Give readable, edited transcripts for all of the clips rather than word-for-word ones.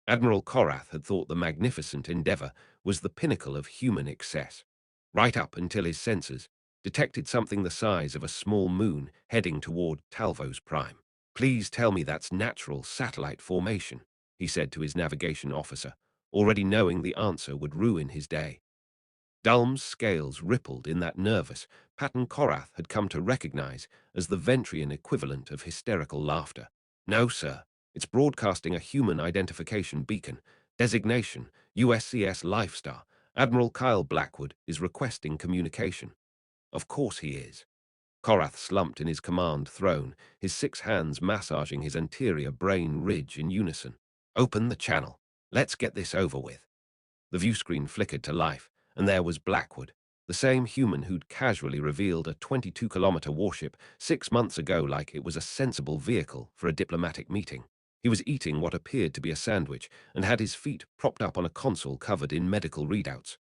Admiral Korath had thought the magnificent endeavor was the pinnacle of human excess, right up until his sensors detected something the size of a small moon heading toward Talvos Prime. "Please tell me that's natural satellite formation," he said to his navigation officer, already knowing the answer would ruin his day. Dulm's scales rippled in that nervous pattern Korath had come to recognize as the Ventrian equivalent of hysterical laughter. "No, sir. It's broadcasting a human identification beacon. Designation, USCS Lifestar. Admiral Kyle Blackwood is requesting communication." "Of course he is." Korath slumped in his command throne, his 6 hands massaging his anterior brain ridge in unison. "Open the channel. Let's get this over with." The viewscreen flickered to life, and there was Blackwood, the same human who'd casually revealed a 22-kilometer warship 6 months ago like it was a sensible vehicle for a diplomatic meeting. He was eating what appeared to be a sandwich and had his feet propped up on a console covered in medical readouts.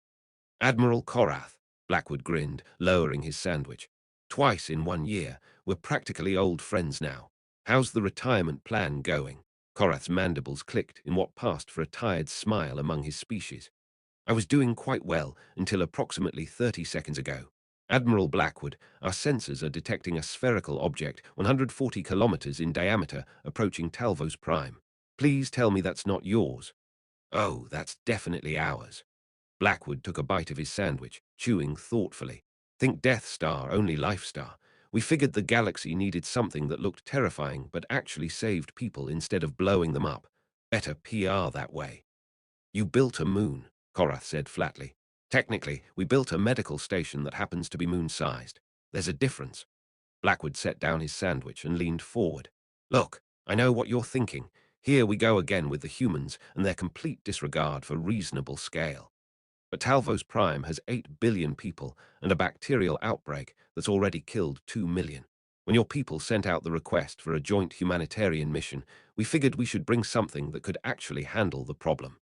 "Admiral Korath," Blackwood grinned, lowering his sandwich. "Twice in 1 year. We're practically old friends now. How's the retirement plan going?" Korath's mandibles clicked in what passed for a tired smile among his species. "I was doing quite well until approximately 30 seconds ago. Admiral Blackwood, our sensors are detecting a spherical object 140 kilometers in diameter approaching Talvos Prime. Please tell me that's not yours." "Oh, that's definitely ours." Blackwood took a bite of his sandwich, chewing thoughtfully. "Think Death Star, only Lifestar. We figured the galaxy needed something that looked terrifying but actually saved people instead of blowing them up. Better PR that way." "You built a moon," Korath said flatly. "Technically, we built a medical station that happens to be moon-sized. There's a difference." Blackwood set down his sandwich and leaned forward. "Look, I know what you're thinking. Here we go again with the humans and their complete disregard for reasonable scale. But Talvos Prime has 8 billion people and a bacterial outbreak that's already killed 2 million. When your people sent out the request for a joint humanitarian mission, we figured we should bring something that could actually handle the problem."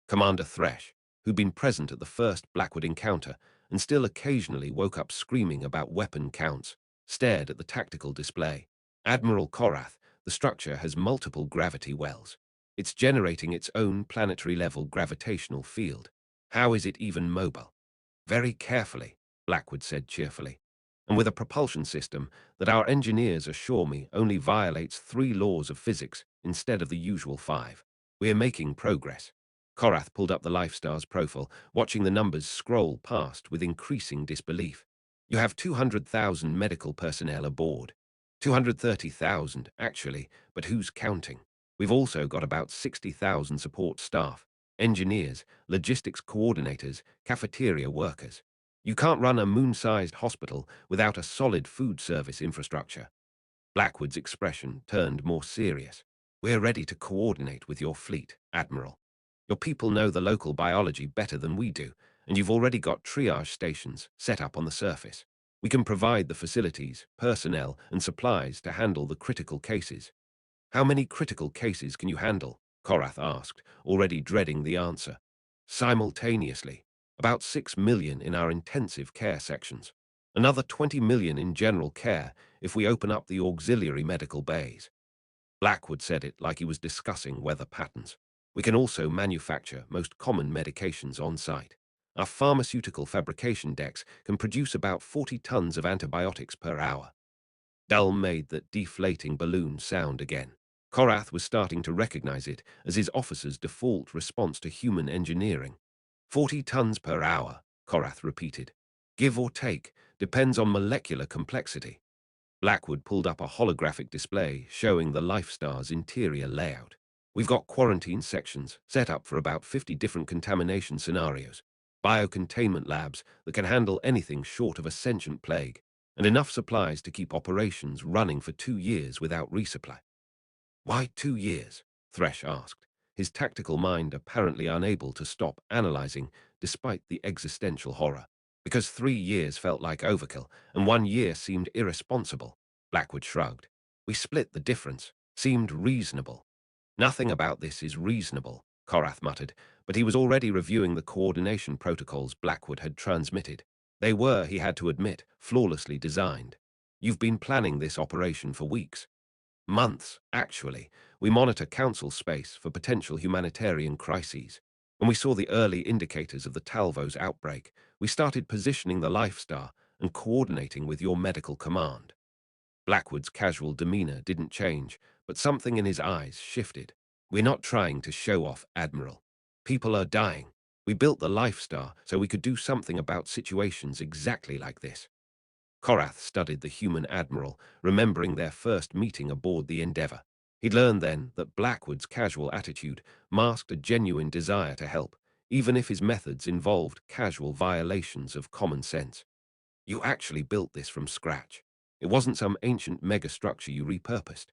Commander Thresh, who'd been present at the first Blackwood encounter and still occasionally woke up screaming about weapon counts, stared at the tactical display. "Admiral Korath, the structure has multiple gravity wells. It's generating its own planetary-level gravitational field. How is it even mobile?" "Very carefully," Blackwood said cheerfully, "and with a propulsion system that our engineers assure me only violates 3 laws of physics instead of the usual 5. We're making progress." Korath pulled up the Lifestar's profile, watching the numbers scroll past with increasing disbelief. "You have 200,000 medical personnel aboard. 230,000, actually, but who's counting? We've also got about 60,000 support staff, engineers, logistics coordinators, cafeteria workers. You can't run a moon-sized hospital without a solid food service infrastructure." Blackwood's expression turned more serious. "We're ready to coordinate with your fleet, Admiral. Your people know the local biology better than we do, and you've already got triage stations set up on the surface. We can provide the facilities, personnel, and supplies to handle the critical cases." "How many critical cases can you handle?" Korath asked, already dreading the answer. "Simultaneously. About 6 million in our intensive care sections. Another 20 million in general care if we open up the auxiliary medical bays." Blackwood said it like he was discussing weather patterns. "We can also manufacture most common medications on site. Our pharmaceutical fabrication decks can produce about 40 tons of antibiotics per hour." Dull made that deflating balloon sound again. Korath was starting to recognize it as his officer's default response to human engineering. 40 tons per hour, Korath repeated. "Give or take, depends on molecular complexity." Blackwood pulled up a holographic display showing the Lifestar's interior layout. "We've got quarantine sections set up for about 50 different contamination scenarios, biocontainment labs that can handle anything short of a sentient plague, and enough supplies to keep operations running for 2 years without resupply." "Why 2 years?" Thresh asked, his tactical mind apparently unable to stop analyzing despite the existential horror. "Because 3 years felt like overkill, and 1 year seemed irresponsible." Blackwood shrugged. "We split the difference. Seemed reasonable." "Nothing about this is reasonable," Korath muttered, but he was already reviewing the coordination protocols Blackwood had transmitted. They were, he had to admit, flawlessly designed. "You've been planning this operation for weeks." Months, actually. We monitor council space for potential humanitarian crises. When we saw the early indicators of the Talvos outbreak, we started positioning the Lifestar and coordinating with your medical command. Blackwood's casual demeanor didn't change, but something in his eyes shifted. We're not trying to show off, Admiral. People are dying. We built the Lifestar so we could do something about situations exactly like this. Korath studied the human admiral, remembering their first meeting aboard the Endeavour. He'd learned then that Blackwood's casual attitude masked a genuine desire to help, even if his methods involved casual violations of common sense. You actually built this from scratch. It wasn't some ancient megastructure you repurposed.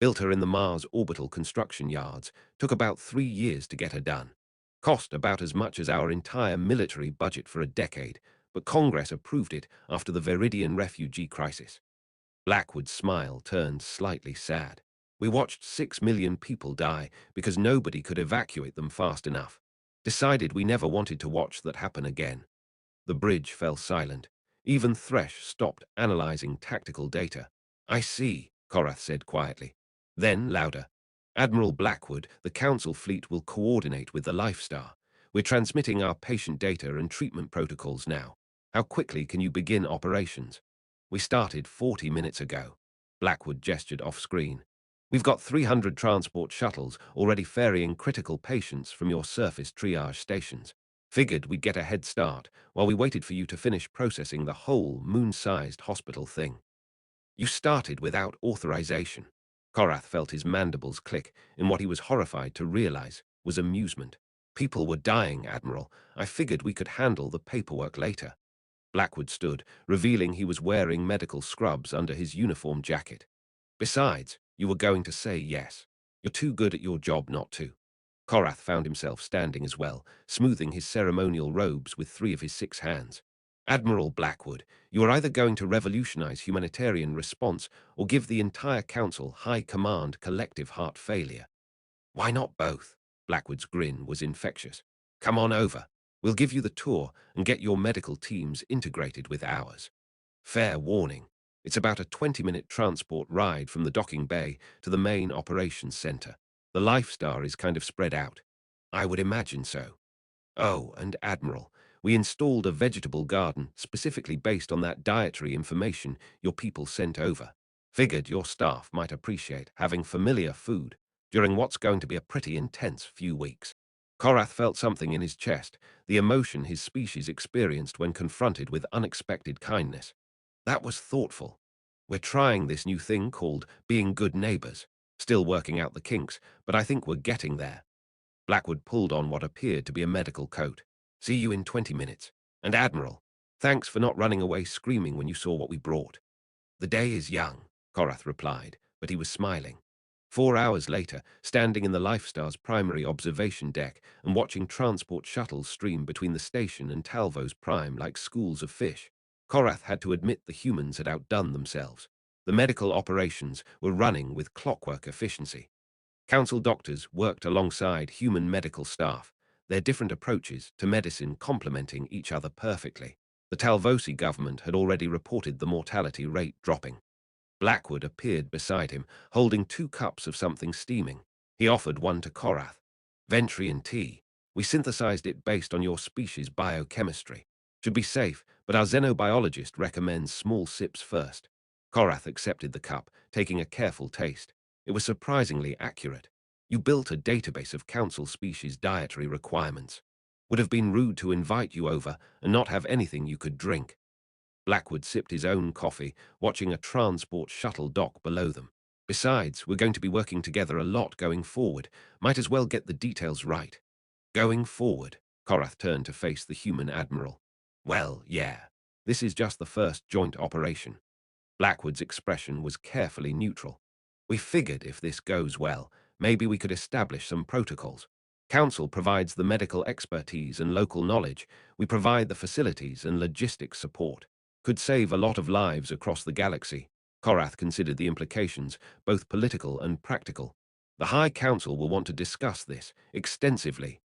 Built her in the Mars orbital construction yards, took about 3 years to get her done. Cost about as much as our entire military budget for a decade, but Congress approved it after the Viridian refugee crisis. Blackwood's smile turned slightly sad. We watched 6 million people die because nobody could evacuate them fast enough. Decided we never wanted to watch that happen again. The bridge fell silent. Even Thresh stopped analyzing tactical data. I see, Korath said quietly. Then, louder. Admiral Blackwood, the Council fleet will coordinate with the Lifestar. We're transmitting our patient data and treatment protocols now. How quickly can you begin operations? We started 40 minutes ago. Blackwood gestured off-screen. We've got 300 transport shuttles already ferrying critical patients from your surface triage stations. Figured we'd get a head start while we waited for you to finish processing the whole moon-sized hospital thing. You started without authorization. Korath felt his mandibles click in what he was horrified to realize was amusement. People were dying, Admiral. I figured we could handle the paperwork later. Blackwood stood, revealing he was wearing medical scrubs under his uniform jacket. Besides, you were going to say yes. You're too good at your job not to. Korath found himself standing as well, smoothing his ceremonial robes with 3 of his 6 hands. Admiral Blackwood, you are either going to revolutionize humanitarian response or give the entire council high command collective heart failure. Why not both? Blackwood's grin was infectious. Come on over. We'll give you the tour and get your medical teams integrated with ours. Fair warning. It's about a 20-minute transport ride from the docking bay to the main operations center. The Lifestar is kind of spread out. I would imagine so. Oh, and Admiral, we installed a vegetable garden specifically based on that dietary information your people sent over. Figured your staff might appreciate having familiar food during what's going to be a pretty intense few weeks. Korath felt something in his chest, the emotion his species experienced when confronted with unexpected kindness. That was thoughtful. We're trying this new thing called being good neighbors. Still working out the kinks, but I think we're getting there. Blackwood pulled on what appeared to be a medical coat. See you in 20 minutes. And Admiral, thanks for not running away screaming when you saw what we brought. The day is young, Korath replied, but he was smiling. 4 hours later, standing in the Lifestar's primary observation deck and watching transport shuttles stream between the station and Talvos Prime like schools of fish, Korath had to admit the humans had outdone themselves. The medical operations were running with clockwork efficiency. Council doctors worked alongside human medical staff, their different approaches to medicine complementing each other perfectly. The Talvosi government had already reported the mortality rate dropping. Blackwood appeared beside him, holding 2 cups of something steaming. He offered one to Korath. Ventrian tea. We synthesized it based on your species' biochemistry. Should be safe, but our xenobiologist recommends small sips first. Korath accepted the cup, taking a careful taste. It was surprisingly accurate. You built a database of council species' dietary requirements. Would have been rude to invite you over and not have anything you could drink. Blackwood sipped his own coffee, watching a transport shuttle dock below them. Besides, we're going to be working together a lot going forward. Might as well get the details right. Going forward, Korath turned to face the human admiral. Well, yeah. This is just the first joint operation. Blackwood's expression was carefully neutral. We figured if this goes well, maybe we could establish some protocols. Council provides the medical expertise and local knowledge. We provide the facilities and logistics support. Could save a lot of lives across the galaxy. Korath considered the implications, both political and practical. The High Council will want to discuss this extensively.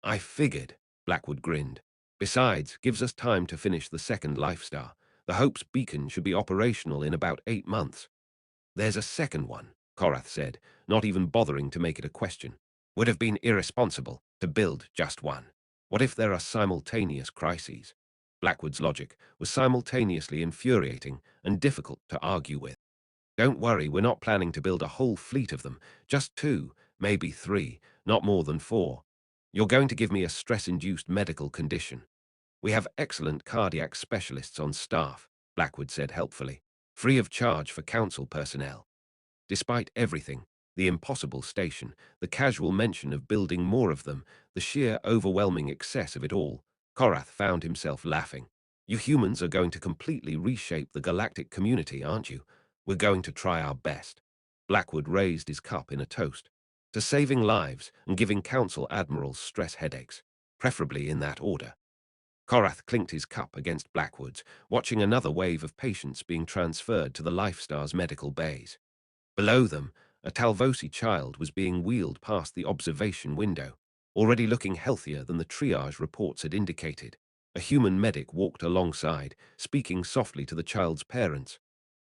I figured, Blackwood grinned. Besides, gives us time to finish the second Lifestar. The Hope's beacon should be operational in about 8 months. There's a second one. Korath said, not even bothering to make it a question. Would have been irresponsible to build just one. What if there are simultaneous crises? Blackwood's logic was simultaneously infuriating and difficult to argue with. Don't worry, we're not planning to build a whole fleet of them, just two, maybe three, not more than four. You're going to give me a stress-induced medical condition. We have excellent cardiac specialists on staff, Blackwood said helpfully, free of charge for council personnel. Despite everything, the impossible station, the casual mention of building more of them, the sheer overwhelming excess of it all, Korath found himself laughing. You humans are going to completely reshape the galactic community, aren't you? We're going to try our best. Blackwood raised his cup in a toast to saving lives and giving Council Admirals stress headaches, preferably in that order. Korath clinked his cup against Blackwood's, watching another wave of patients being transferred to the Lifestar's medical bays. Below them, a Talvosi child was being wheeled past the observation window, already looking healthier than the triage reports had indicated. A human medic walked alongside, speaking softly to the child's parents.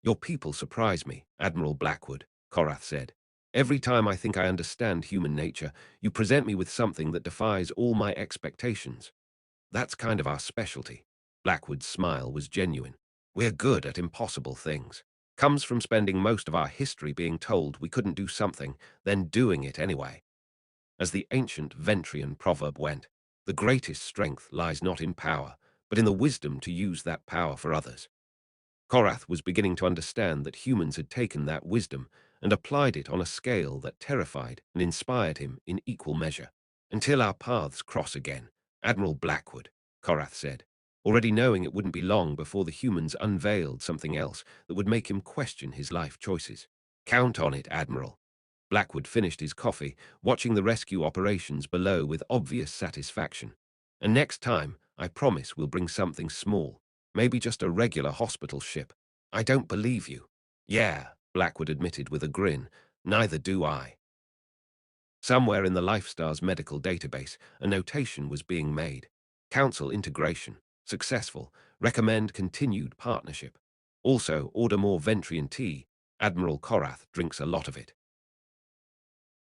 Your people surprise me, Admiral Blackwood, Korath said. Every time I think I understand human nature, you present me with something that defies all my expectations. That's kind of our specialty. Blackwood's smile was genuine. We're good at impossible things. Comes from spending most of our history being told we couldn't do something, then doing it anyway. As the ancient Ventrian proverb went, the greatest strength lies not in power, but in the wisdom to use that power for others. Korath was beginning to understand that humans had taken that wisdom and applied it on a scale that terrified and inspired him in equal measure. Until our paths cross again, Admiral Blackwood, Korath said, already knowing it wouldn't be long before the humans unveiled something else that would make him question his life choices. Count on it, Admiral. Blackwood finished his coffee, watching the rescue operations below with obvious satisfaction. And next time, I promise we'll bring something small. Maybe just a regular hospital ship. I don't believe you. Yeah, Blackwood admitted with a grin. Neither do I. Somewhere in the Lifestar's medical database, a notation was being made. Council integration. Successful. Recommend continued partnership. Also, order more Ventrian tea. Admiral Korath drinks a lot of it.